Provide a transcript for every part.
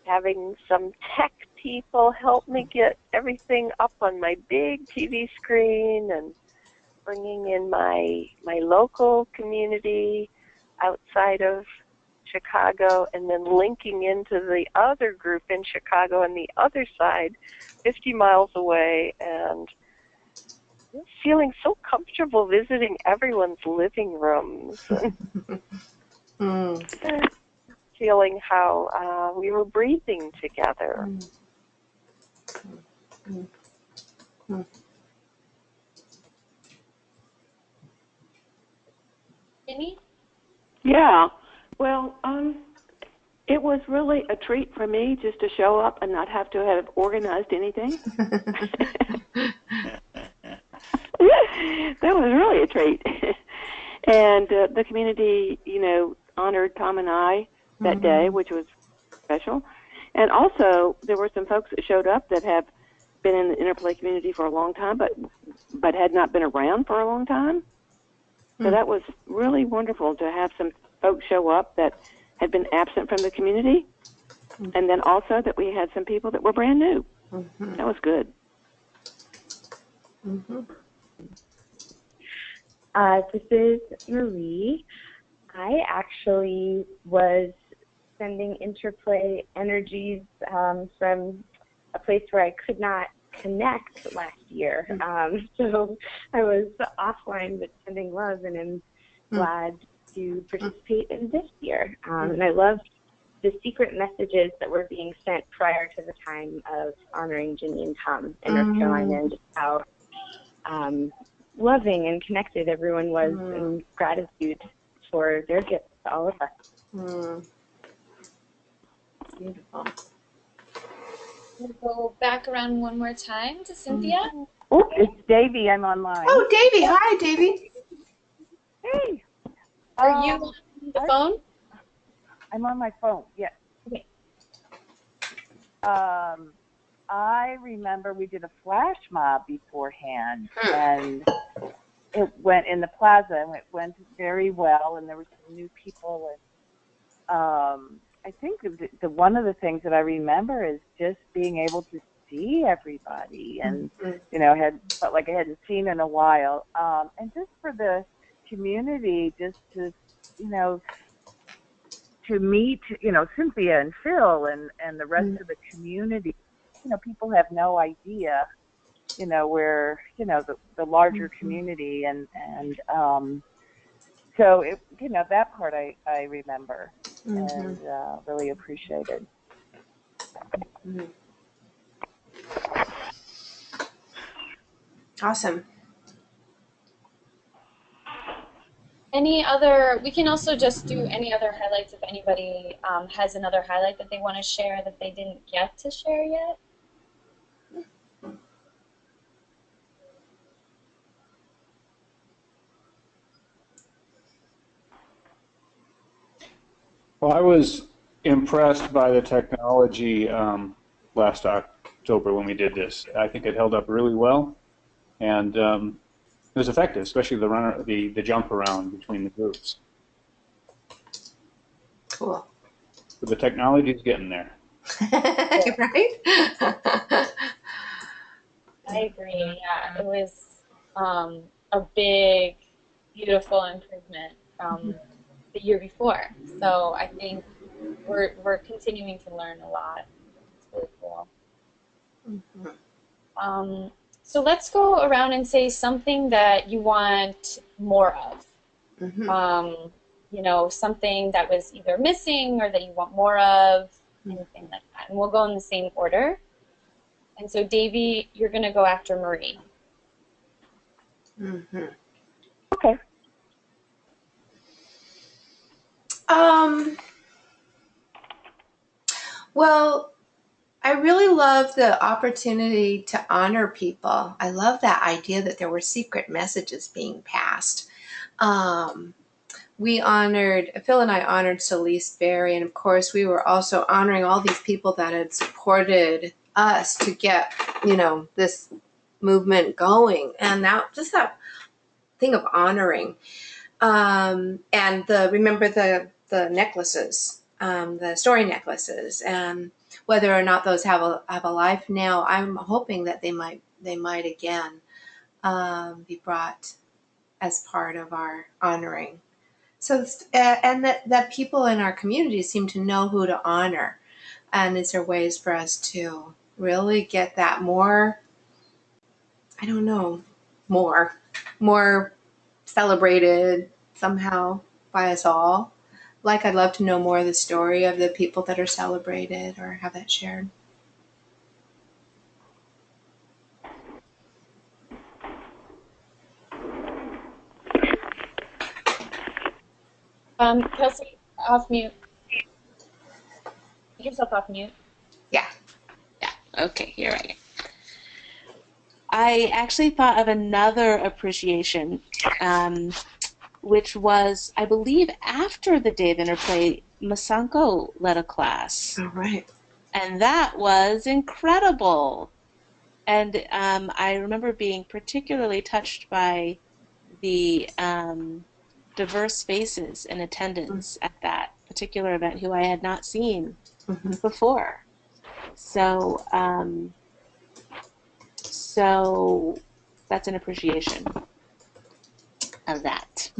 having some tech people help me get everything up on my big TV screen, and bringing in my local community outside of Chicago, and then linking into the other group in Chicago on the other side, 50 miles away, and feeling so comfortable visiting everyone's living rooms. Feeling how we were breathing together. Jenny? Yeah. Well, it was really a treat for me just to show up and not have to have organized anything. That was really a treat. And the community, honored Tom and I that day, which was special. And also, there were some folks that showed up that have been in the interplay community for a long time, but had not been around for a long time. So that was really wonderful to have some folks show up that had been absent from the community, and then also that we had some people that were brand new. That was good. This is Marie. I actually was sending interplay energies from a place where I could not connect last year. So I was offline but sending love, and I'm glad to participate in this year. And I loved the secret messages that were being sent prior to the time of honoring Ginny and Tom in North Carolina, and just how loving and connected everyone was, and gratitude for their gifts to all of us. Beautiful. We'll go back around one more time to Cynthia. Oh, it's Davy. I'm online. Oh, Davy. Hi, Davy. Hey. Are you on the phone? I'm on my phone, yes. Okay. I remember we did a flash mob beforehand, and it went in the plaza, and it went very well, and there were some new people. And I think the one of the things that I remember is just being able to see everybody, and felt like I hadn't seen in a while, and just for the community, just to to meet Cynthia and Phil and the rest of the community. People have no idea where the larger community, and so it that part I remember and really appreciated. Awesome. Any other, we can also just do any other highlights if anybody has another highlight that they want to share that they didn't get to share yet. Well, I was impressed by the technology last October when we did this. I think it held up really well, and it was effective, especially the jump around between the groups. Cool. So the technology is getting there. Right? I agree. Yeah, it was a big, beautiful improvement from the year before. So I think we're continuing to learn a lot. It's really cool. So let's go around and say something that you want more of. Something that was either missing or that you want more of, anything like that. And we'll go in the same order. And so, Davy, you're going to go after Marie. Okay. Well, I really love the opportunity to honor people. I love that idea that there were secret messages being passed. Phil and I honored Celeste Berry, and of course we were also honoring all these people that had supported us to get, this movement going. And that thing of honoring. And remember the necklaces. the story necklaces, and whether or not those have a life now, I'm hoping that they might again be brought as part of our honoring. So, and that people in our community seem to know who to honor, and is there ways for us to really get that more? I don't know, more celebrated somehow by us all. Like, I'd love to know more of the story of the people that are celebrated or have that shared. Kelsey, off mute. Get yourself off mute. Yeah. Yeah. Okay, here I am. I actually thought of another appreciation, which was, I believe, after the day of interplay, Masanko led a class. All right. And that was incredible. And I remember being particularly touched by the diverse faces in attendance at that particular event who I had not seen before. So, so that's an appreciation of that.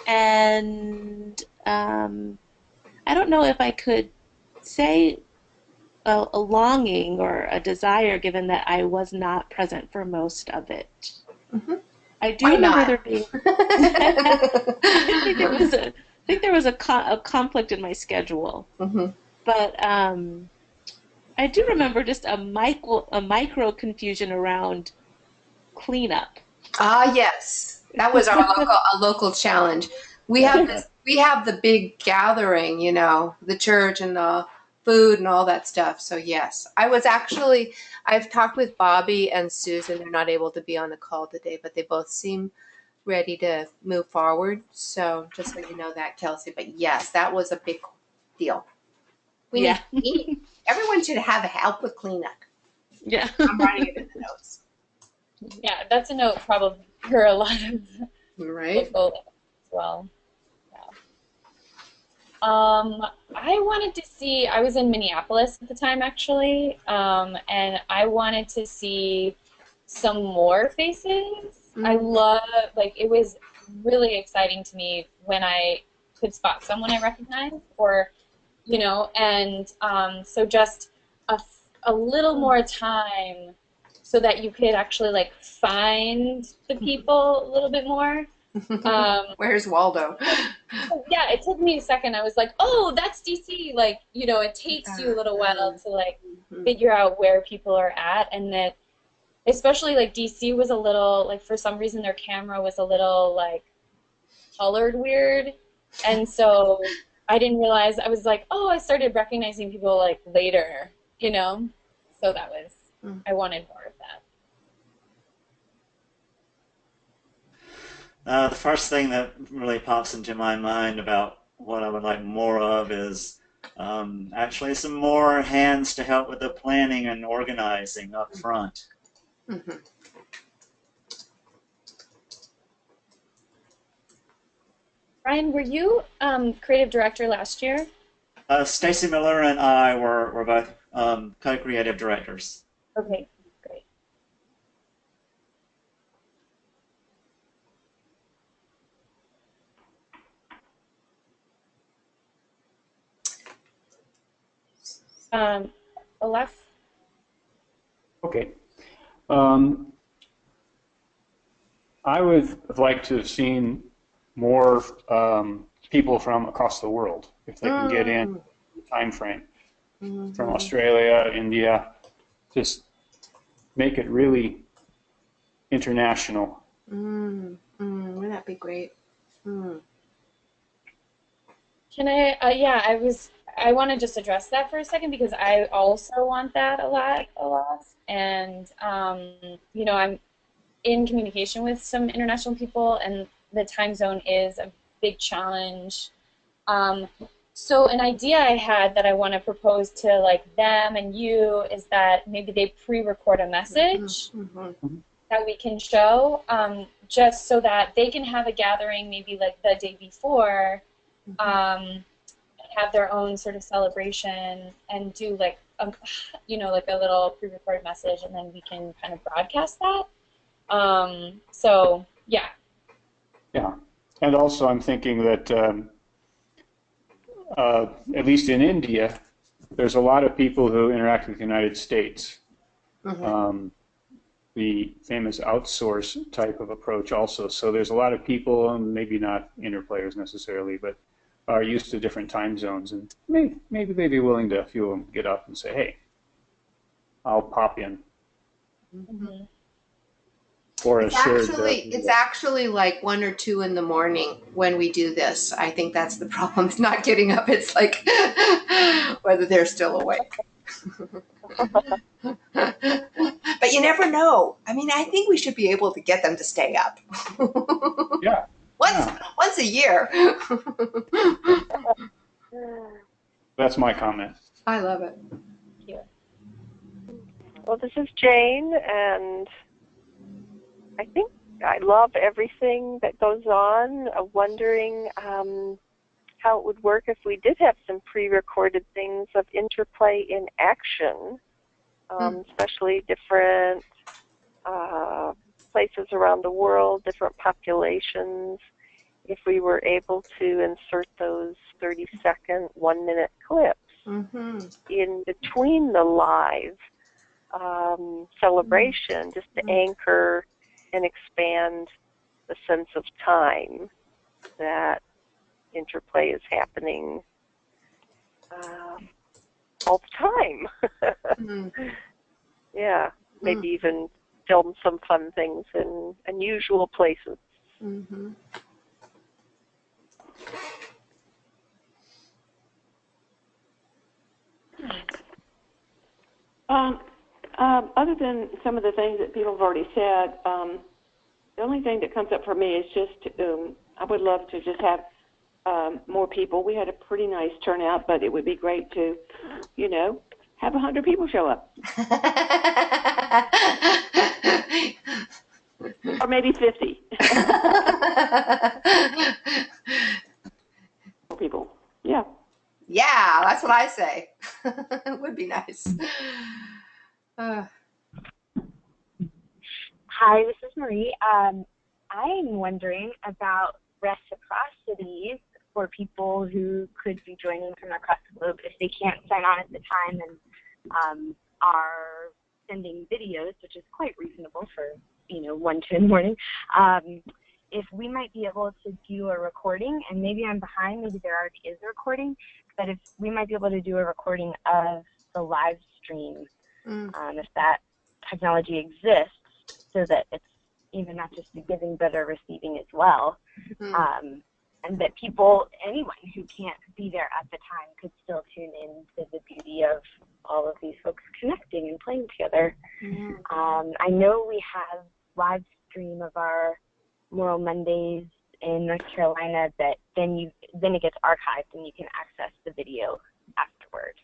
And I don't know if I could say a longing or a desire, given that I was not present for most of it. I do remember there being. I think there was a conflict in my schedule, but I do remember just a micro confusion around cleanup. Ah, yes, that was our local challenge. We have the big gathering, the church and the food and all that stuff. So yes, I've talked with Bobby and Susan. They're not able to be on the call today, but they both seem ready to move forward. So just so you know that, Kelsey. But yes, that was a big deal. Everyone should have help with cleanup. Yeah. I'm writing it in the notes. Yeah, that's a note probably for a lot of local as well. I wanted to see, I was in Minneapolis at the time actually, and I wanted to see some more faces. I love, it was really exciting to me when I could spot someone I recognized, or, and so just a little more time so that you could actually find the people a little bit more. Where's Waldo? Yeah, it took me a second. I was like, oh, that's DC. It takes you a little while to figure out where people are at, and that especially DC was a little for some reason their camera was a little colored weird, and so I didn't realize. I was like, oh, I started recognizing people later, so that was I wanted more of that. The first thing that really pops into my mind about what I would like more of is actually some more hands to help with the planning and organizing up front. Ryan, were you creative director last year? Stacy Miller and I were both co-creative directors. Okay, great. Olaf? Okay. I would have liked to have seen more people from across the world, if they can get in the time frame, from Australia, India, just make it really international. Wouldn't that be great? Can I, I want to just address that for a second because I also want that a lot. And, I'm in communication with some international people, and the time zone is a big challenge. So an idea I had that I want to propose to them and you is that maybe they pre-record a message that we can show, just so that they can have a gathering maybe the day before, have their own sort of celebration and do like a, like a little pre-recorded message, and then we can kind of broadcast that. So yeah. Yeah, and also I'm thinking that at least in India, there's a lot of people who interact with the United States. The famous outsource type of approach also. So there's a lot of people, maybe not interplayers necessarily, but are used to different time zones, and maybe they'd be willing to, a few of them, get up and say, hey, I'll pop in. Mm-hmm. Or It's actually like 1 or 2 in the morning when we do this. I think that's the problem. It's not getting up. It's like whether they're still awake. But you never know. I mean, I think we should be able to get them to stay up. Yeah. Once a year. That's my comment. I love it. Thank you. Well, this is Jane, and I think I love everything that goes on. Wondering how it would work if we did have some pre-recorded things of interplay in action, especially different places around the world, different populations. If we were able to insert those 30-second, 1-minute clips in between the live celebration, just to anchor and expand the sense of time that interplay is happening all the time. Yeah, maybe even film some fun things in unusual places. Other than some of the things that people have already said, the only thing that comes up for me is just I would love to just have more people. We had a pretty nice turnout, but it would be great to, have 100 people show up. Or maybe 50. People. Yeah. Yeah, that's what I say. It would be nice. Hi, this is Marie. I'm wondering about reciprocities for people who could be joining from across the globe if they can't sign on at the time and are sending videos, which is quite reasonable for 1, 2 in the morning. If we might be able to do a recording, and maybe I'm behind, maybe there already is a recording, but if we might be able to do a recording of the live stream, if that technology exists, so that it's not just the giving but a receiving as well, and that anyone who can't be there at the time could still tune in to the beauty of all of these folks connecting and playing together. I know we have live stream of our Moral Mondays in North Carolina, that then it gets archived and you can access the video afterward.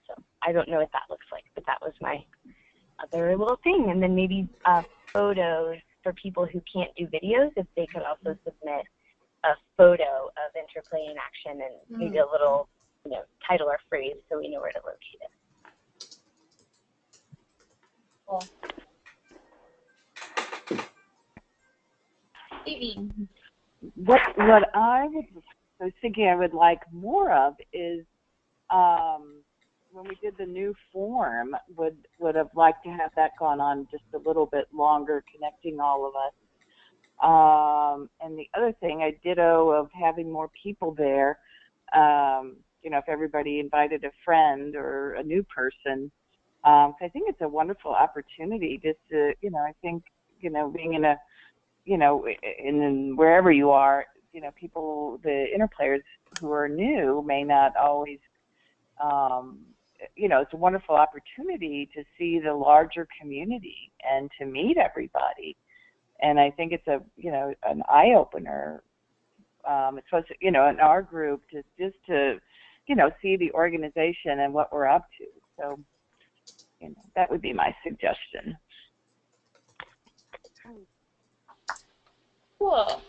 So I don't know what that looks like, but that was my other little thing. And then maybe photos for people who can't do videos, if they could also submit a photo of interplay in action and maybe a little title or phrase so we know where to locate it. Cool. Stevie. What I was thinking I would like more of is when we did the new form, would have liked to have that gone on just a little bit longer, connecting all of us. And the other thing, I ditto of having more people there. If everybody invited a friend or a new person, I think it's a wonderful opportunity just to, I think, being in a, in wherever you are, people, the interplayers who are new may not always, it's a wonderful opportunity to see the larger community and to meet everybody. And I think it's an eye opener. It's supposed to, in our group to see the organization and what we're up to. So, that would be my suggestion. Cool.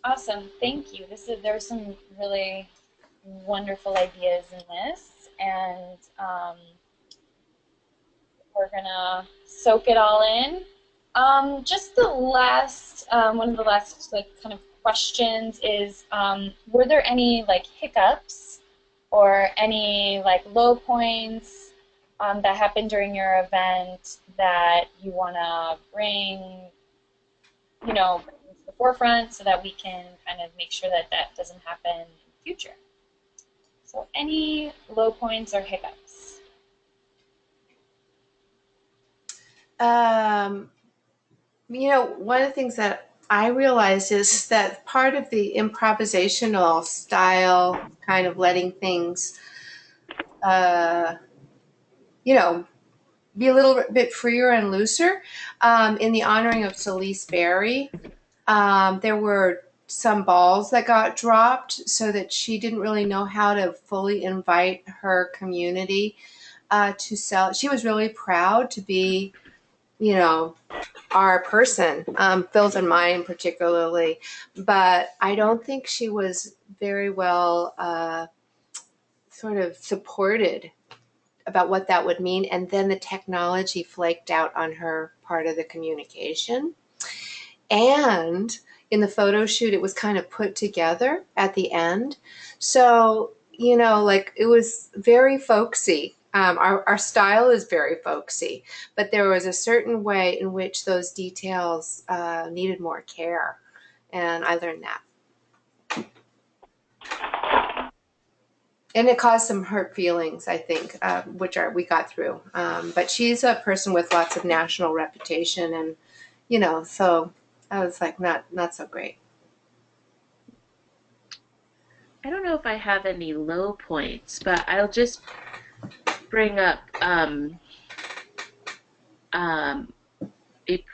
Awesome. Thank you. There's some really wonderful ideas in this, and we're gonna soak it all in. Just the last, one of the last like kind of questions is, were there any like hiccups or any like low points that happened during your event that you want to bring, bring to the forefront so that we can kind of make sure that that doesn't happen in the future? So any low points or hiccups? One of the things that I realized is that part of the improvisational style, kind of letting things, you know, be a little bit freer and looser. In the honoring of Celeste Berry, there were some balls that got dropped so that she didn't really know how to fully invite her community to sell. She was really proud to be, our person, Phil's and mine particularly, but I don't think she was very well sort of supported about what that would mean. And then the technology flaked out on her part of the communication. And in the photo shoot, it was kind of put together at the end. So, it was very folksy. Our style is very folksy, but there was a certain way in which those details needed more care. And I learned that. And it caused some hurt feelings, I think, which we got through. But she's a person with lots of national reputation, and so I was like, not so great. I don't know if I have any low points, but I'll just bring up a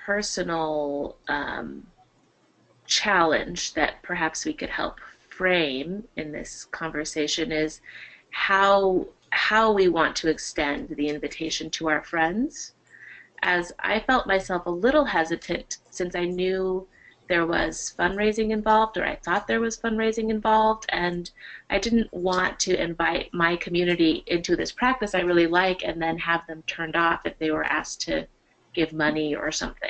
personal challenge that perhaps we could help frame in this conversation is how we want to extend the invitation to our friends. As I felt myself a little hesitant since I knew there was fundraising involved, or I thought there was fundraising involved, and I didn't want to invite my community into this practice I really like and then have them turned off if they were asked to give money or something.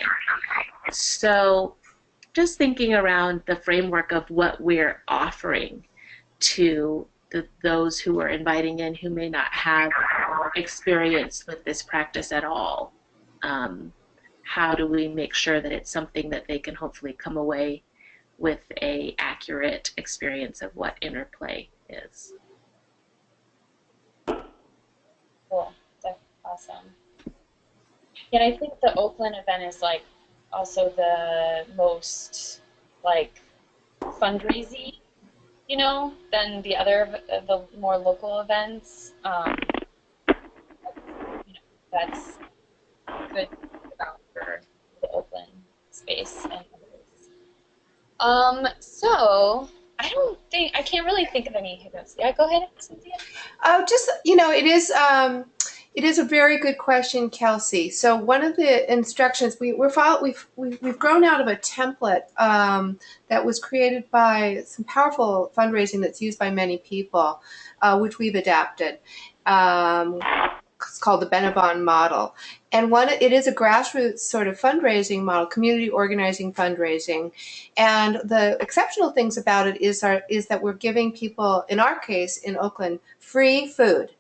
So just thinking around the framework of what we're offering to those who are inviting in who may not have experience with this practice at all. How do we make sure that it's something that they can hopefully come away with a accurate experience of what interplay is? Cool. That's awesome. Yeah, I think the Oakland event is like also the most like fundraising, than the other the more local events. That's good about for the Oakland space and others. So I can't really think of any hiccups. Yeah, go ahead, Cynthia. It is a very good question, Kelsey. So one of the instructions we've grown out of a template that was created by some powerful fundraising that's used by many people, which we've adapted. It's called the Benabon model. And it is a grassroots sort of fundraising model, community organizing fundraising. And the exceptional things about it is that we're giving people, in our case, in Oakland, free food,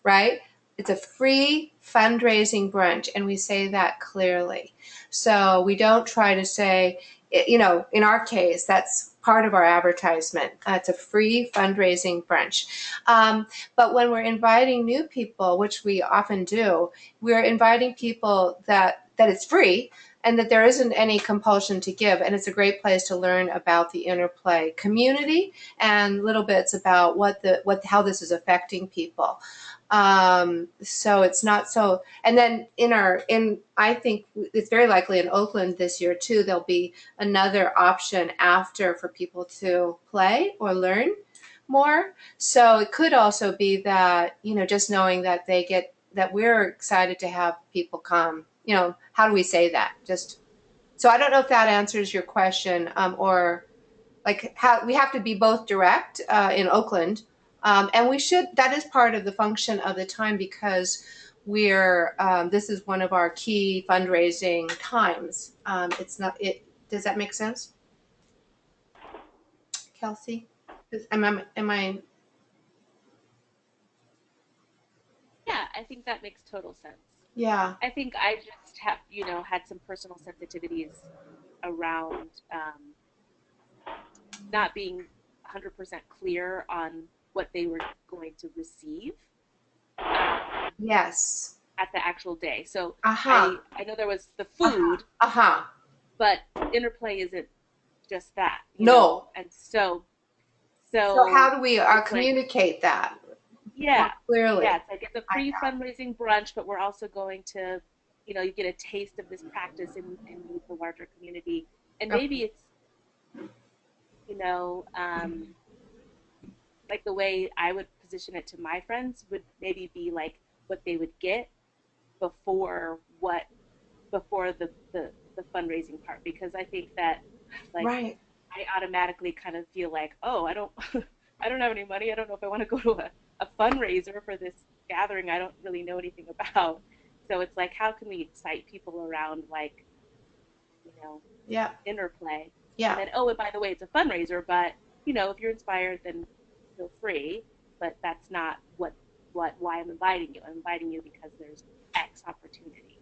right? It's a free fundraising brunch, and we say that clearly. So we don't try to say, in our case, that's part of our advertisement. It's a free fundraising brunch. But when we're inviting new people, which we often do, we're inviting people that it's free and that there isn't any compulsion to give. And it's a great place to learn about the interplay community and little bits about how this is affecting people. So it's not so, and then I think it's very likely in Oakland this year too, there'll be another option after for people to play or learn more. So it could also be that, just knowing that that we're excited to have people come, how do we say that? So I don't know if that answers your question, or like how we have to be both direct, in Oakland, And we should, that is part of the function of the time because we're, this is one of our key fundraising times. It's not, does that make sense? Kelsey? Am I? Yeah, I think that makes total sense. Yeah. I think I just have, had some personal sensitivities around not being 100% clear on what they were going to receive Yes. at the actual day. So Uh-huh. I know there was the food, Uh-huh. but interplay isn't just that, No. And so how do we it's communicate that yeah, more clearly? yeah, it's like it's a pre-fundraising brunch, but we're also going to, you get a taste of this practice and meet the larger community. And maybe it's, like the way I would position it to my friends would maybe be like what they would get before the fundraising part, because I think that like Right. I automatically kind of feel like, oh, I don't I don't have any money. I don't know if I want to go to a fundraiser for this gathering I don't really know anything about. So it's like, how can we excite people around like, Yeah. interplay? Yeah. And then, oh, and by the way, it's a fundraiser, but if you're inspired, then feel free. But that's not why I'm inviting you. I'm inviting you because there's X opportunity.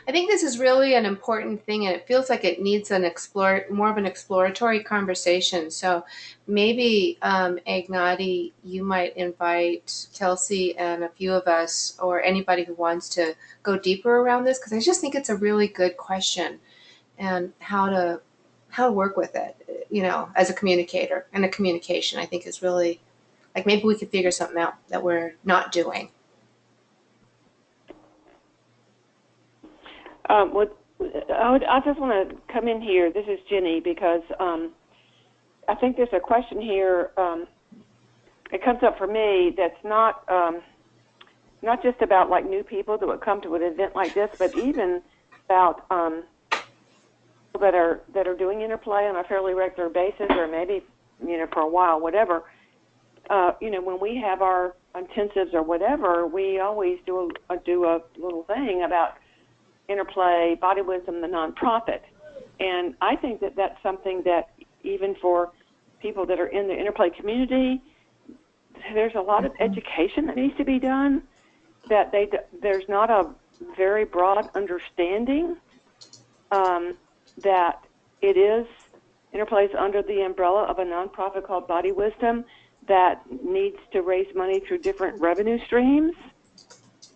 I think this is really an important thing, and it feels like it needs more of an exploratory conversation. So maybe, Agnati, you might invite Kelsey and a few of us, or anybody who wants to go deeper around this, because I just think it's a really good question, and how to work with it, as a communicator, and a communication. I think is really, like, maybe we could figure something out that we're not doing. I just want to come in here. This is Jenny, because I think there's a question here. It comes up for me that's not just about like new people that would come to an event like this, but even about people that are doing interplay on a fairly regular basis, or maybe for a while, whatever. When we have our intensives or whatever, we always do a little thing about interplay, Body Wisdom, the nonprofit. And I think that that's something that even for people that are in the interplay community, there's a lot of education that needs to be done, that there's not a very broad understanding that interplays under the umbrella of a nonprofit called Body Wisdom that needs to raise money through different revenue streams.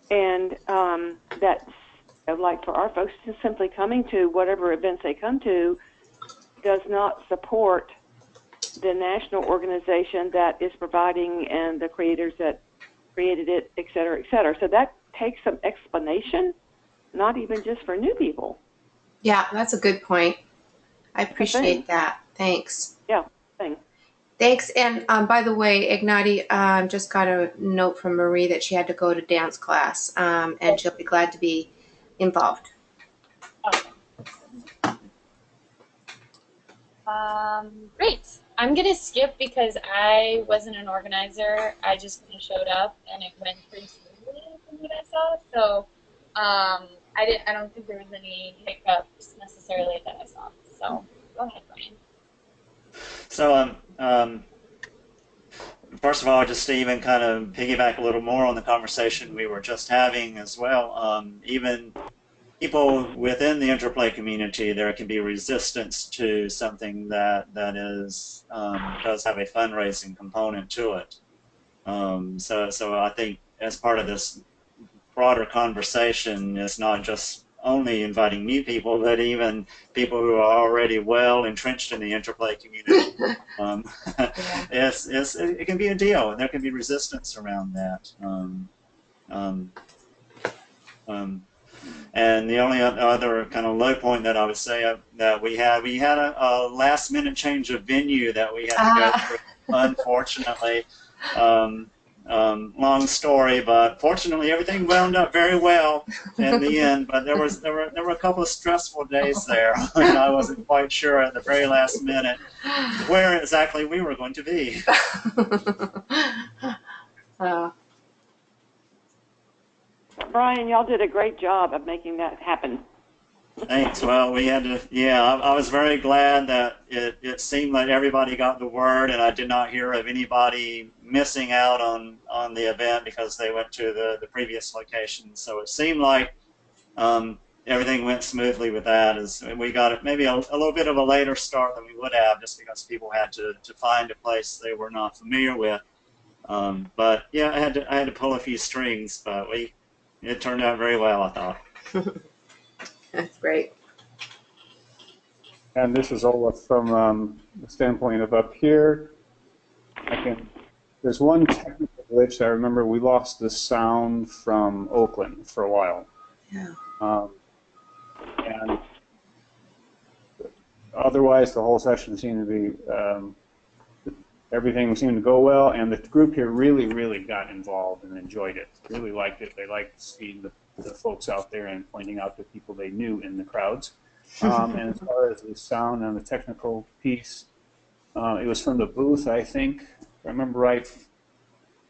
And that's like for our folks just simply coming to whatever events they come to does not support the national organization that is providing and the creators that created it, et cetera, et cetera. So that takes some explanation, not even just for new people. Yeah, that's a good point. I appreciate that. Thanks. Yeah, thanks. Thanks. And by the way, Ignati, just got a note from Marie that she had to go to dance class, and she'll be glad to be involved. Okay. Great. I'm going to skip because I wasn't an organizer. I just kind of showed up, and it went pretty smoothly from what I saw. So I don't think there was any hiccups necessarily that I saw. So go ahead, Brian. So first of all, just to even kind of piggyback a little more on the conversation we were just having as well, even people within the interplay community, there can be resistance to something that is does have a fundraising component to it. So I think as part of this broader conversation, it's not just only inviting new people, but even people who are already well entrenched in the interplay community. It can be a deal, and there can be resistance around that. And the only other kind of low point that I would say that we had a last minute change of venue that we had to go through, unfortunately. long story, but fortunately everything wound up very well in the end. But there were a couple of stressful days there, and I wasn't quite sure at the very last minute where exactly we were going to be. Brian, y'all did a great job of making that happen. Thanks. Well, we had to, yeah, I was very glad that it seemed like everybody got the word, and I did not hear of anybody missing out on the event because they went to the previous location. So it seemed like everything went smoothly with that. As we got maybe a little bit of a later start than we would have, just because people had to find a place they were not familiar with. But yeah, I had to pull a few strings, but it turned out very well, I thought. That's great. And this is all from the standpoint of up here. There's one technical glitch that I remember. We lost the sound from Oakland for a while. Yeah. And otherwise, the whole session seemed to be, everything seemed to go well, and the group here really, really got involved and enjoyed it. Really liked it. They liked seeing the folks out there and pointing out the people they knew in the crowds. And as far as the sound and the technical piece, it was from the booth, I think. If I remember right,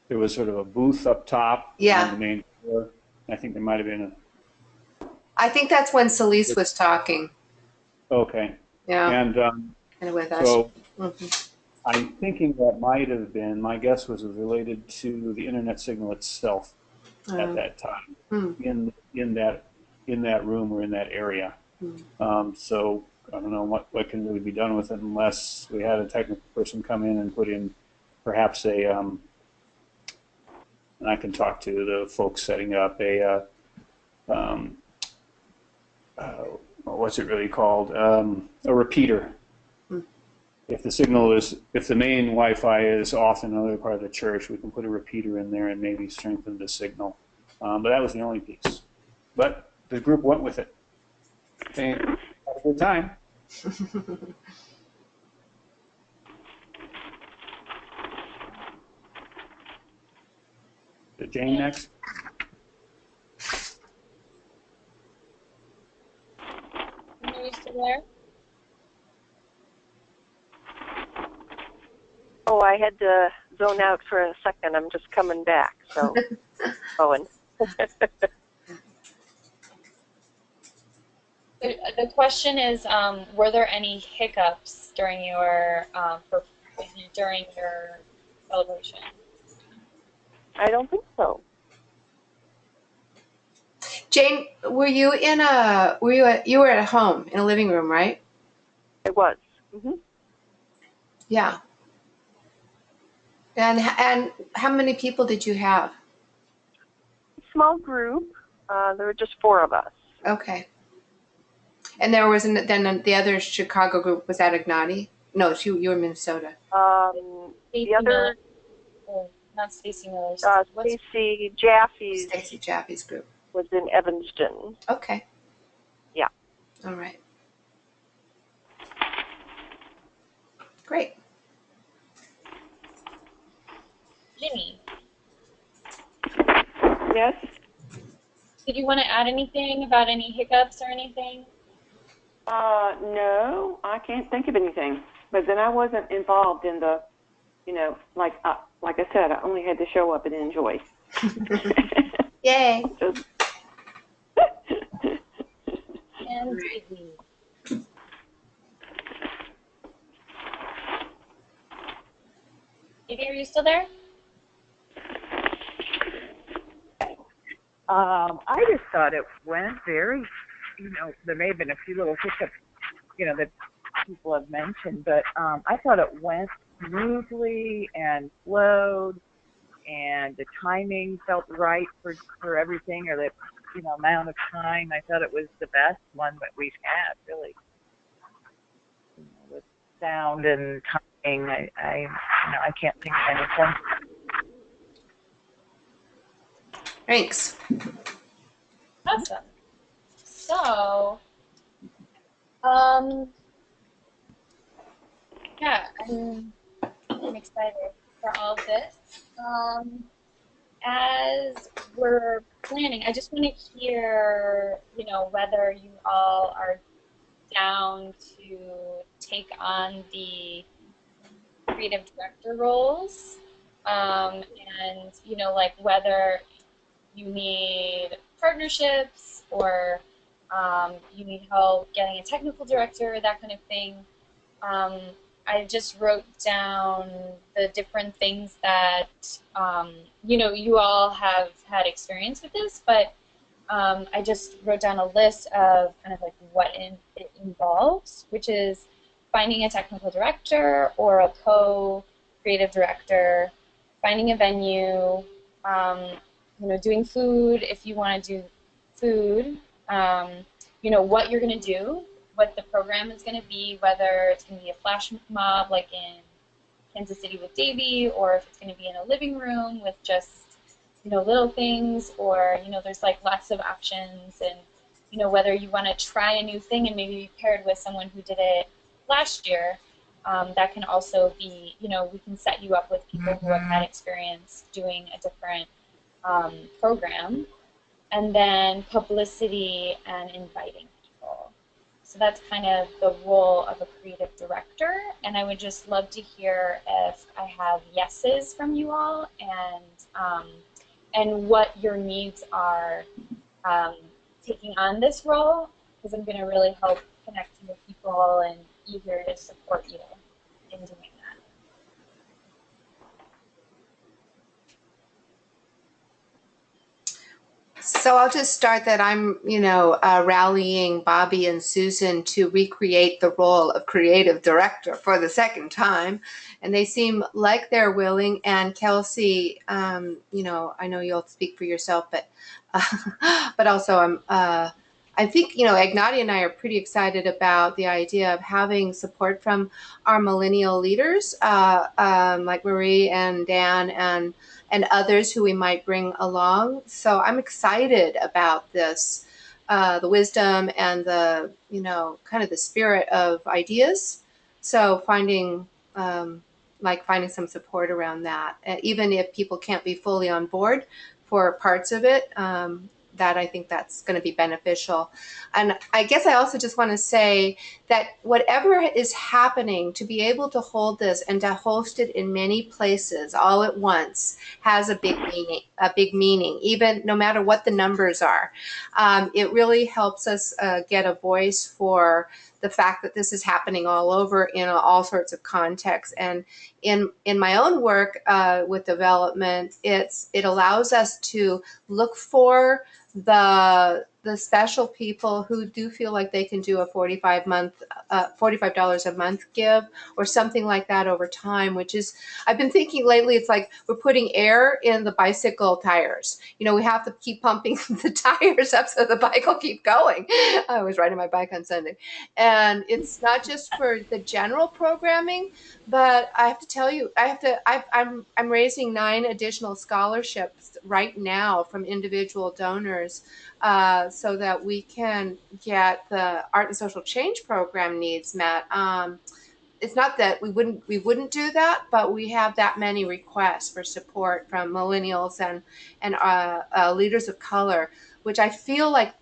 there was sort of a booth up top on the main floor. I think there might have been I think that's when Celeste was talking. Okay. Yeah. And with us. so I'm thinking that might have been, my guess was related to the internet signal itself at that time in that room or in that area. So I don't know what can really be done with it unless we had a technical person come in and put in perhaps and I can talk to the folks setting up what's it really called? A repeater. If the main Wi-Fi is off in another part of the church, we can put a repeater in there and maybe strengthen the signal. But that was the only piece. But the group went with it. They had a good time. Jane next. Are you still there? Oh, I had to zone out for a second. I'm just coming back. So, Owen. The question is, were there any hiccups during your during your celebration? I don't think so. Jane, were you you were at home in a living room, right? I was. Yeah. And how many people did you have? Small group. There were just 4 of us. Okay. And there was then the other Chicago group was at Ignati? No, you were in Minnesota. The other, not Stacy Miller. Stacy Jaffe's. Stacy Jaffe's group was in Evanston. Okay. Yeah. All right. Great. Jimmy. Yes? Did you want to add anything about any hiccups or anything? No, I can't think of anything. But then I wasn't involved in the, like I said, I only had to show up and enjoy. Yay. And Evie, are you still there? I just thought it went very, there may have been a few little hiccups, that people have mentioned, but I thought it went smoothly and flowed, and the timing felt right for everything, or the amount of time. I thought it was the best one that we've had, really. With sound and timing, I can't think of anything. Thanks. Awesome. So, yeah, I'm excited for all of this. as we're planning, I just want to hear, whether you all are down to take on the creative director roles, and, like whether you need partnerships or you need help getting a technical director, that kind of thing. Um, I just wrote down the different things that, you all have had experience with this, but I just wrote down a list of kind of like what it involves, which is finding a technical director or a co-creative director, finding a venue, doing food if you want to do food, what you're going to do, what the program is going to be, whether it's going to be a flash mob like in Kansas City with Davey, or if it's going to be in a living room with just, little things, or, there's like lots of options, and, whether you want to try a new thing and maybe be paired with someone who did it last year, that can also be, we can set you up with people who have had experience doing a different program, and then publicity and inviting people. So that's kind of the role of a creative director, and I would just love to hear if I have yeses from you all, and what your needs are taking on this role, because I'm going to really help connect you with people and eager to support you in doing that. So I'll just start that I'm, rallying Bobby and Susan to recreate the role of creative director for the second time. And they seem like they're willing. And Kelsey, I know you'll speak for yourself, but also I think, Ignati and I are pretty excited about the idea of having support from our millennial leaders, like Marie and Dan and others who we might bring along. So I'm excited about this, the wisdom and the, kind of the spirit of ideas. So finding some support around that, even if people can't be fully on board for parts of it, that I think that's going to be beneficial. And I guess I also just want to say that whatever is happening, to be able to hold this and to host it in many places all at once has a big meaning, even no matter what the numbers are. It really helps us get a voice for the fact that this is happening all over in all sorts of contexts. And in my own work with development, it allows us to look for the special people who do feel like they can do a $45 a month give or something like that over time, which is, I've been thinking lately, it's like we're putting air in the bicycle tires. We have to keep pumping the tires up so the bike will keep going. I was riding my bike on Sunday. And it's not just for the general programming, but I have to tell you, I'm raising 9 additional scholarships right now from individual donors, so that we can get the art and social change program needs met. It's not that we wouldn't do that, but we have that many requests for support from millennials and leaders of color, which I feel like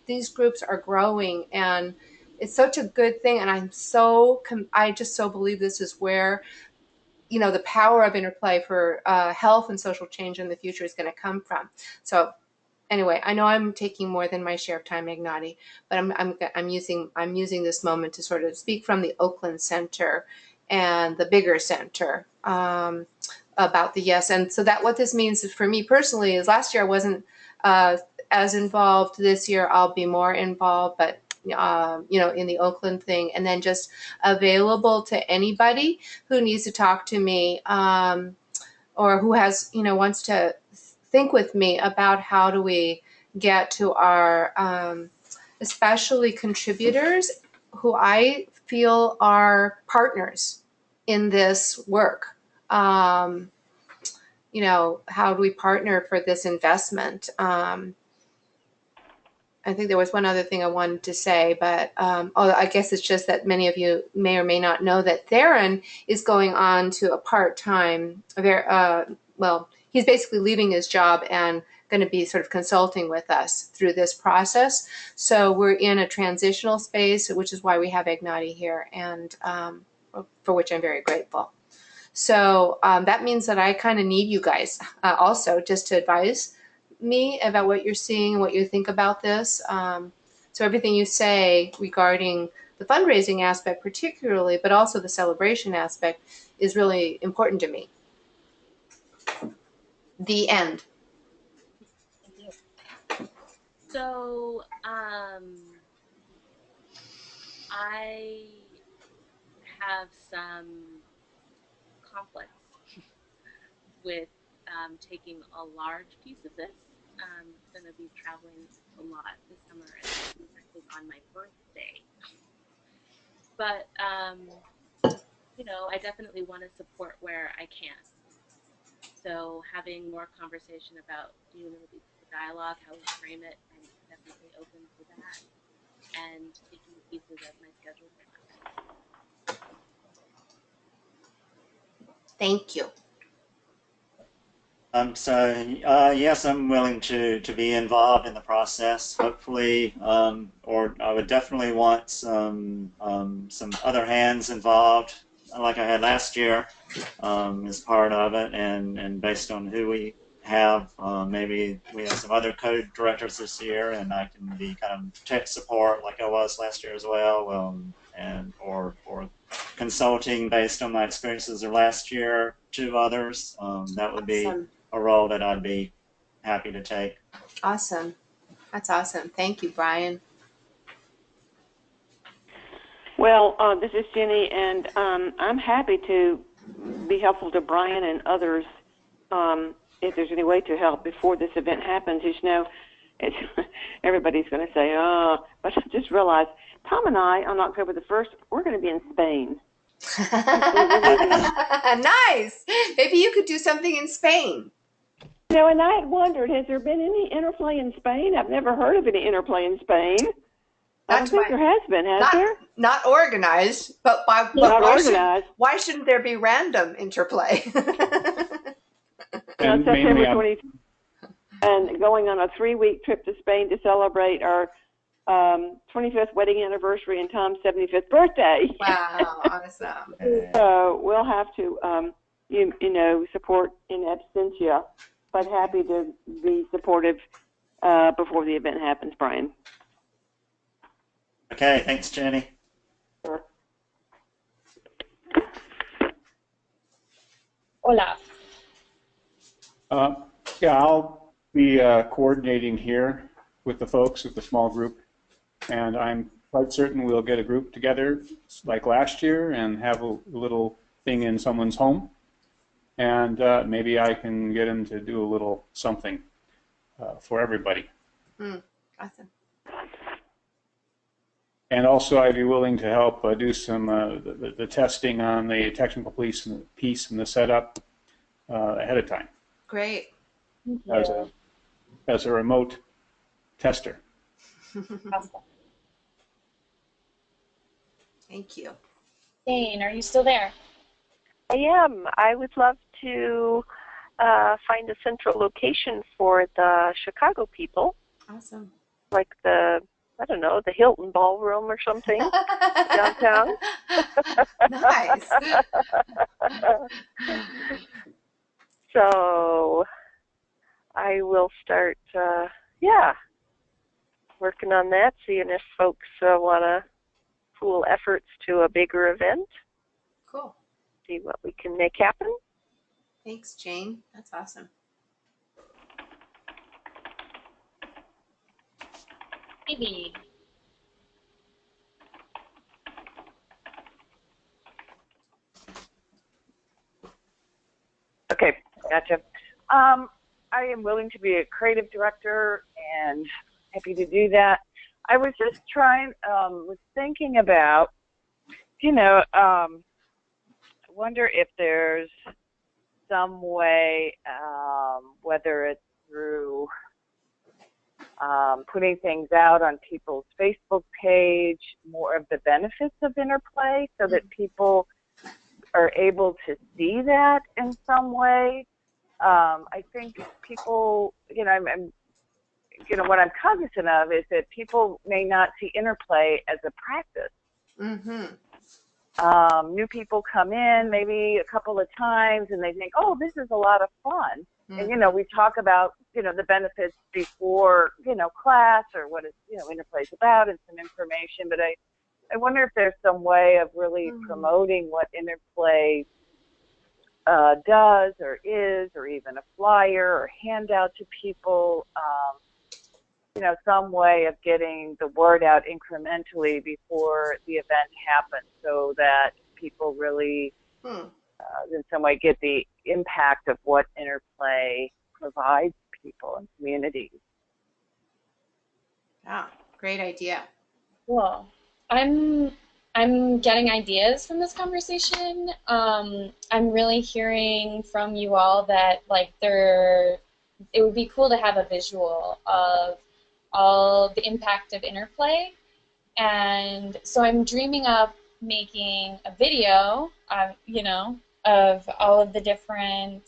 these groups are growing, and it's such a good thing. And I just so believe this is where the power of interplay for health and social change in the future is going to come from. So anyway, I know I'm taking more than my share of time, Ignati, but I'm using this moment to sort of speak from the Oakland Center and the bigger center about the yes. And so that what this means for me personally is last year I wasn't as involved. This year I'll be more involved, but in the Oakland thing, and then just available to anybody who needs to talk to me, or who has, wants to think with me about how do we get to our, especially contributors who I feel are partners in this work. How do we partner for this investment? I think there was one other thing I wanted to say, but I guess it's just that many of you may or may not know that Theron is going on to a part-time, he's basically leaving his job and going to be sort of consulting with us through this process. So we're in a transitional space, which is why we have Ignati here, and for which I'm very grateful. So that means that I kind of need you guys also just to advise me about what you're seeing, what you think about this. So everything you say regarding the fundraising aspect particularly, but also the celebration aspect is really important to me. The end. Thank you. So, I have some conflicts with taking a large piece of this. I'm going to be traveling a lot this summer, and it's on my birthday. But, I definitely want to support where I can. So having more conversation about, the dialogue, how we frame it, I'm definitely open to that, and taking pieces of my schedule for that. Thank you. Yes, I'm willing to be involved in the process. Hopefully, or I would definitely want some other hands involved, like I had last year, as part of it, and based on who we have, maybe we have some other code directors this year, and I can be kind of tech support like I was last year as well, or consulting based on my experiences of last year to others. That would be Awesome. a role that I'd be happy to take. Awesome. That's awesome. Thank you, Brian. Well, this is Jenny, and I'm happy to be helpful to Brian and others if there's any way to help before this event happens. It's, everybody's going to say, oh, but just realize, Tom and I, on October the 1st, we're going to be in Spain. Nice. Maybe you could do something in Spain. And I had wondered, has there been any interplay in Spain? I've never heard of any interplay in Spain. I don't think there has been, has there? Not organized, but not organized. Why shouldn't there be random interplay? On September 20th, and going on a 3-week trip to Spain to celebrate our 25th wedding anniversary and Tom's 75th birthday. Wow, awesome. So we'll have to, support in absentia, but happy to be supportive before the event happens, Brian. Okay, thanks, Jenny. Sure. Olaf. I'll be coordinating here with the folks with the small group, and I'm quite certain we'll get a group together like last year and have a little thing in someone's home, and maybe I can get them to do a little something for everybody. Awesome. And also, I'd be willing to help do some the testing on the technical piece and the setup ahead of time. Great. As a remote tester. Awesome. Thank you. Jane, are you still there? I am. I would love to find a central location for the Chicago people. Awesome. Like the Hilton Ballroom or something downtown. Nice. So I will start, working on that, seeing if folks want to pool efforts to a bigger event. Cool. See what we can make happen. Thanks, Jane. That's awesome. Maybe. Okay, gotcha. I am willing to be a creative director and happy to do that. I was just was thinking about, I wonder if there's some way, whether it's through putting things out on people's Facebook page, more of the benefits of interplay so that people are able to see that in some way. I think people, what I'm cognizant of is that people may not see interplay as a practice. Mm-hmm. New people come in maybe a couple of times and they think, oh, this is a lot of fun. Mm-hmm. And, we talk about, the benefits before, class or what interplay is about and some information. But I wonder if there's some way of really promoting what interplay does or is, or even a flyer or handout to people. Some way of getting the word out incrementally before the event happens so that people really, in some way, get the impact of what interplay provides people and communities. Yeah, great idea. Cool. I'm getting ideas from this conversation. I'm really hearing from you all that it would be cool to have a visual of all the impact of interplay. And so I'm dreaming up making a video, of all of the different,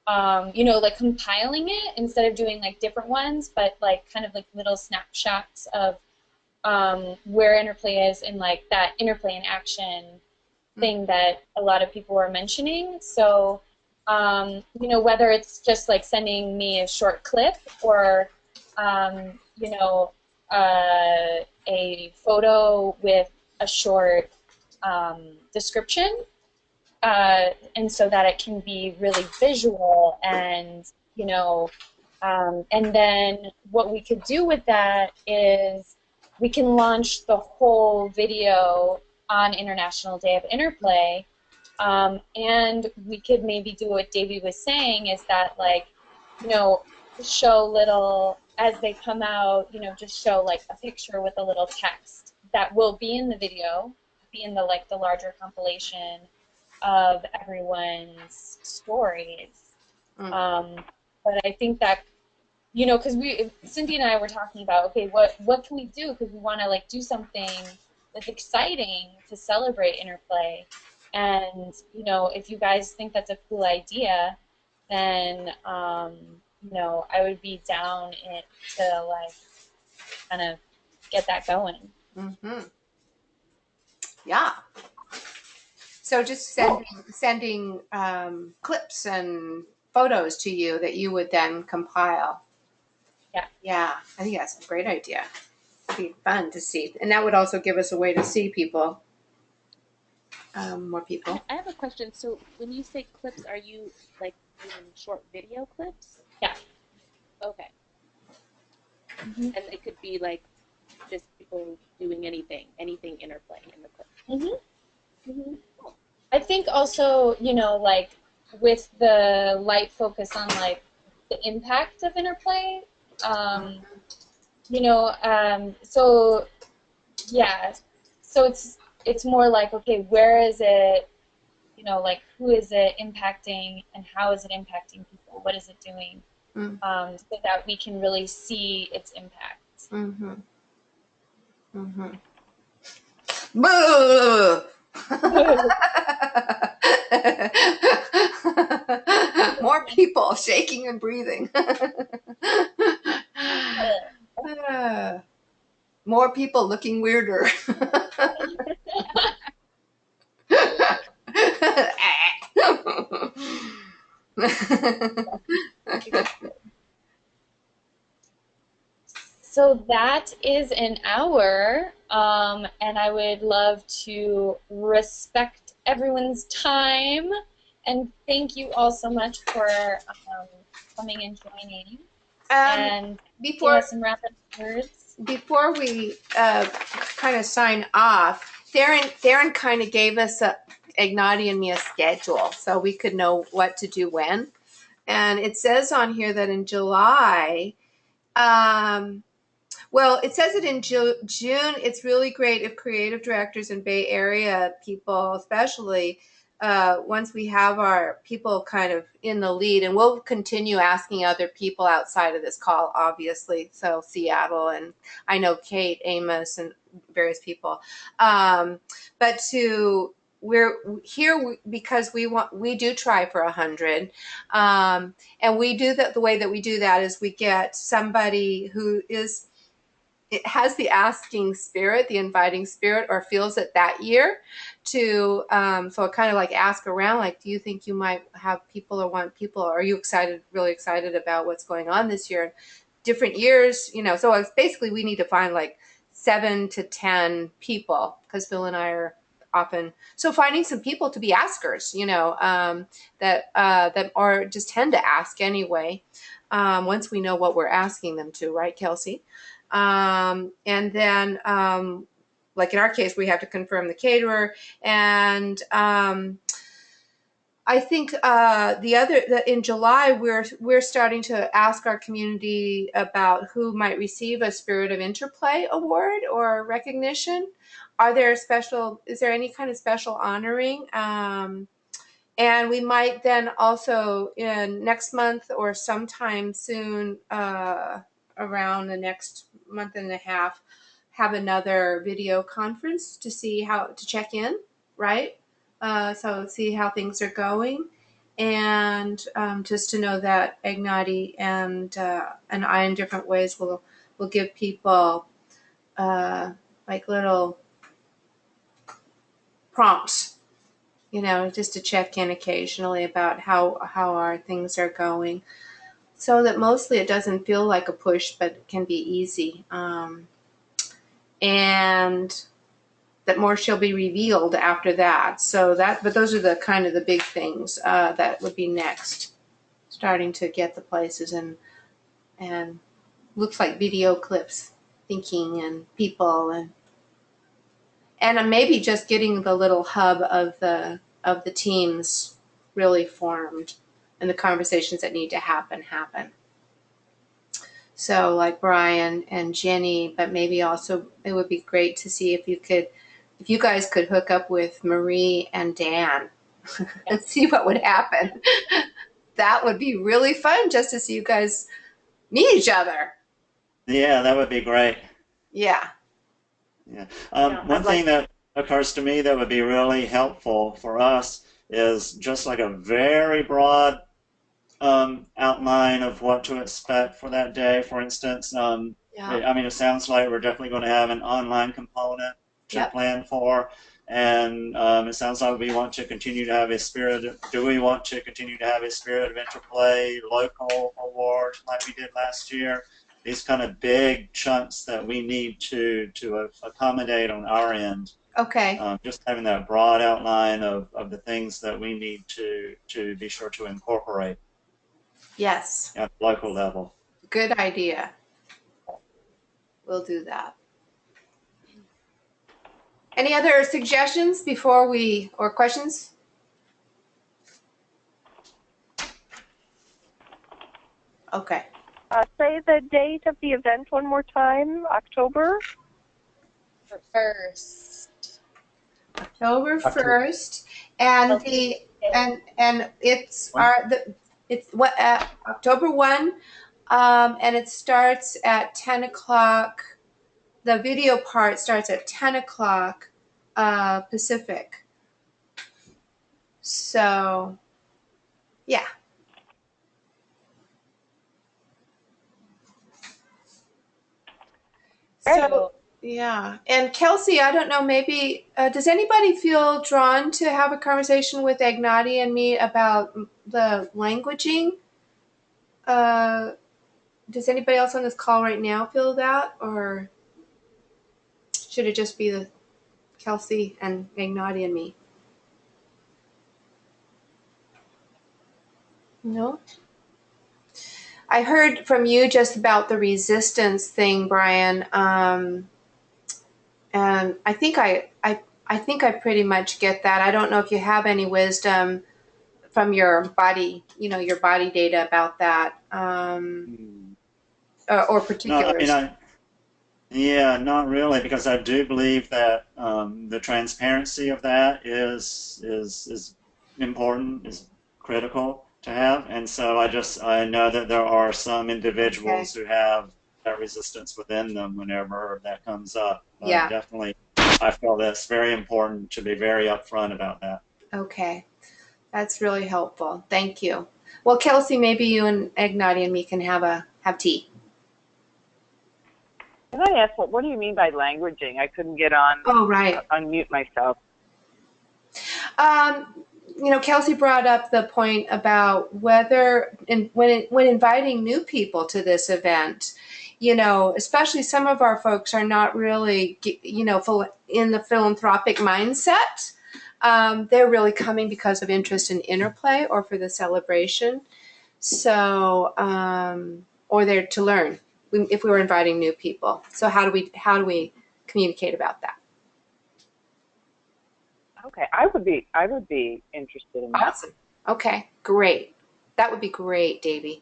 compiling it instead of doing different ones, but kind of little snapshots of where interplay is and that interplay in action thing that a lot of people were mentioning. So, whether it's just sending me a short clip or, a photo with a short description, and so that it can be really visual and, and then what we could do with that is we can launch the whole video on International Day of Interplay, and we could maybe do what Davey was saying is that, show little, as they come out, just show a picture with a little text that will be in the video, be in the the larger compilation of everyone's stories. But I think that, because Cindy and I were talking about, okay, what can we do? Because we want to do something that's exciting to celebrate interplay. And if you guys think that's a cool idea, then I would be down to kind of get that going. Mm-hmm. Yeah. So just sending clips and photos to you that you would then compile. Yeah. Yeah, I think that's a great idea. It'd be fun to see. And that would also give us a way to see people, more people. I have a question. So when you say clips, are you doing short video clips? Yeah. Okay. And it could be just people doing anything interplay in the clip. Cool. I think also, with the light focus on the impact of interplay, so yeah, so it's more okay, where is it, who is it impacting and how is it impacting people? What is it doing? So that we can really see its impact. Mm-hmm. Mm-hmm. Boo! More people shaking and breathing. More people looking weirder. So that is an hour, and I would love to respect everyone's time, and thank you all so much for coming and joining, and giving us some rapid words. Before we kind of sign off, Darren kind of gave us Ignati and me a schedule so we could know what to do when, and it says on here that in July. Well, it says it in June. It's really great if creative directors and Bay Area people, especially, once we have our people kind of in the lead, and we'll continue asking other people outside of this call, obviously. So Seattle, and I know Kate, Amos, and various people. But to we're here because we do try for 100, and we do that. The way that we do that is we get somebody who it has the asking spirit, the inviting spirit, or feels it that year to, so I kind of like ask around, like, do you think you might have people or want people? Or are you excited, really excited about what's going on this year? Different years, so it's basically we need to find like 7 to 10 people, because Bill and I are often, so finding some people to be askers, that are just tend to ask anyway, once we know what we're asking them to, right, Kelsey? And then, like in our case, we have to confirm the caterer. And I think in July we're starting to ask our community about who might receive a Spirit of Interplay award or recognition. Is there any kind of special honoring? And we might then also in next month or sometime soon, around the next month and a half, have another video conference to see to check in, right? So see how things are going, and just to know that Ignati and I in different ways will give people like little prompts, just to check in occasionally about how our things are going, so that mostly it doesn't feel like a push, but it can be easy. And that more shall be revealed after that. But those are the kind of the big things that would be next. Starting to get the places and looks like video clips, thinking, and people, and maybe just getting the little hub of the teams really formed, and the conversations that need to happen. So like Brian and Jenny, but maybe also it would be great to see if you guys could hook up with Marie and Dan and see what would happen. That would be really fun, just to see you guys meet each other. Yeah, that would be great. Yeah. Yeah. One thing that occurs to me that would be really helpful for us is just like a very broad outline of what to expect for that day. For instance, it sounds like we're definitely going to have an online component to plan for, and it sounds like we want to continue to have a spirit. Do we want to continue to have a Spirit of Interplay local award like we did last year? These kind of big chunks that we need to accommodate on our end. Okay. Just having that broad outline of the things that we need to be sure to incorporate. Yes. At the local level. Good idea. We'll do that. Any other suggestions or questions? Okay. Say the date of the event one more time. October 1st. October 1st, and it's October 1, and it starts at 10 o'clock. The video part starts at 10 o'clock Pacific. So, yeah. So, yeah. And Kelsey, I don't know, maybe, does anybody feel drawn to have a conversation with Ignati and me about the languaging? Does anybody else on this call right now feel that? Or should it just be the Kelsey and Ignati and me? No? I heard from you just about the resistance thing, Brian. And I think I pretty much get that. I don't know if you have any wisdom from your body, your body data about that, or particulars. No, yeah, not really, because I do believe that the transparency of that is important, is critical to have, and so I know that there are some individuals who have that resistance within them whenever that comes up. Yeah. Definitely I feel that's very important to be very upfront about that. Okay. That's really helpful. Thank you. Well, Kelsey, maybe you and Ignati and me can have tea. Can I ask, what do you mean by languaging? I couldn't get on, Right. Unmute myself. Kelsey brought up the point about whether, when inviting new people to this event, especially some of our folks are not really, in the philanthropic mindset. They're really coming because of interest in interplay or for the celebration. So, or they're to learn if we were inviting new people. So how do we communicate about that? Okay, I would be interested in that. Awesome. Okay, great. That would be great, Davey.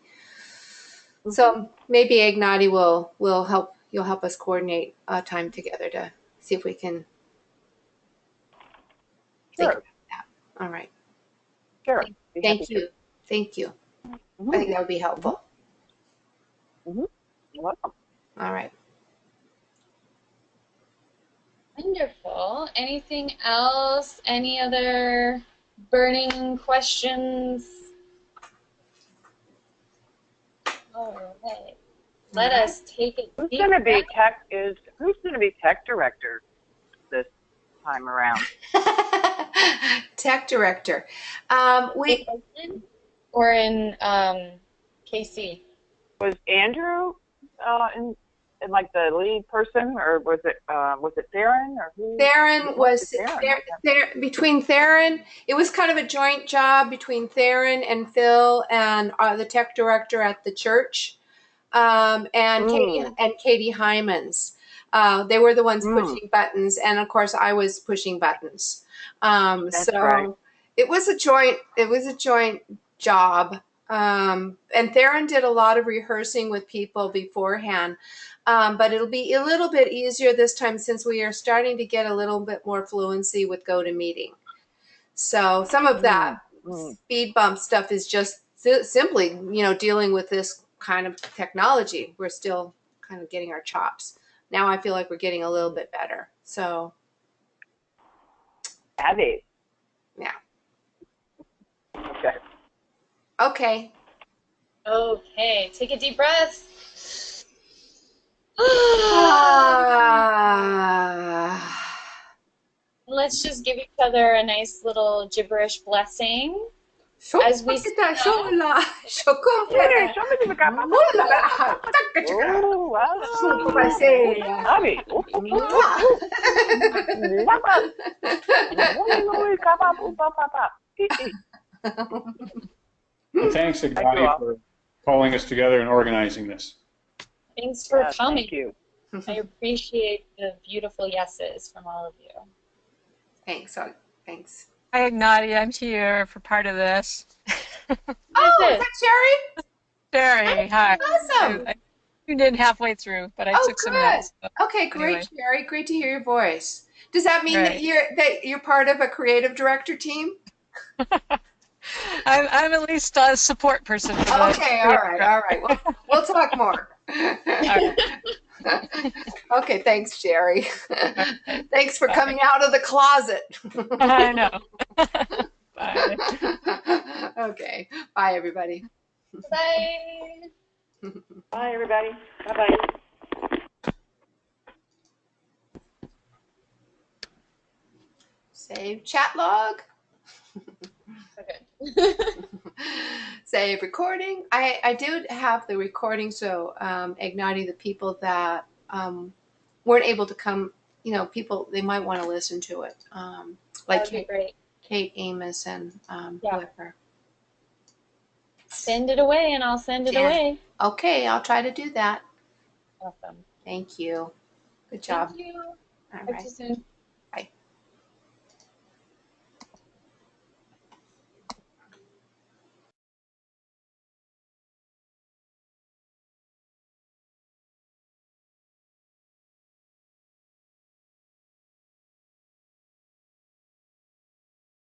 Mm-hmm. So maybe Ignati will help. You'll help us coordinate time together to see if we can. Sure. Think about that. All right. Sure. Thank you. Thank you. Mm-hmm. I think that would be helpful. Mm-hmm. You're welcome. All right. Wonderful. Anything else? Any other burning questions? All right. Let us take it. Who's going to be tech director this time around? Tech director. Or in KC. Was Andrew in like the lead person, or was it Theron, or who? Theron was there between Theron. It was kind of a joint job between Theron and Phil and the tech director at the church, and Katie Hymans. They were the ones pushing buttons, and of course I was pushing buttons. That's right. It was a joint job. And Theron did a lot of rehearsing with people beforehand. But it'll be a little bit easier this time since we are starting to get a little bit more fluency with GoToMeeting. So some of that speed bump stuff is just simply, dealing with this kind of technology. We're still kind of getting our chops. Now I feel like we're getting a little bit better. So. Abby. Yeah. Okay. Okay. Okay. Take a deep breath. Let's just give each other a nice little gibberish blessing. As we Thanks, Ignati, for calling us together and organizing this. Thanks for coming. Thank you. I appreciate the beautiful yeses from all of you. Thanks. Thanks. Hi, Ignati. I'm here for part of this. Is that Sherry? Sherry, hi. Awesome. I tuned in halfway through, but I took some notes. Okay, great, anyway. Sherry. Great to hear your voice. Does that mean right. that you're part of a creative director team? I'm at least a support person. For okay, all right. We'll talk more. Okay, thanks, Sherry. Thanks for coming out of the closet. I know. Bye. Okay, bye, everybody. Bye. Bye, everybody. Bye-bye. Save chat log. Okay. Save recording. I do have the recording, so Ignati, the people that weren't able to come, people, they might want to listen to it. Like Kate Amos and whoever. Send it away and I'll send it away. Okay, I'll try to do that. Awesome. Thank you. Good job. Thank you. All right. Talk to you soon.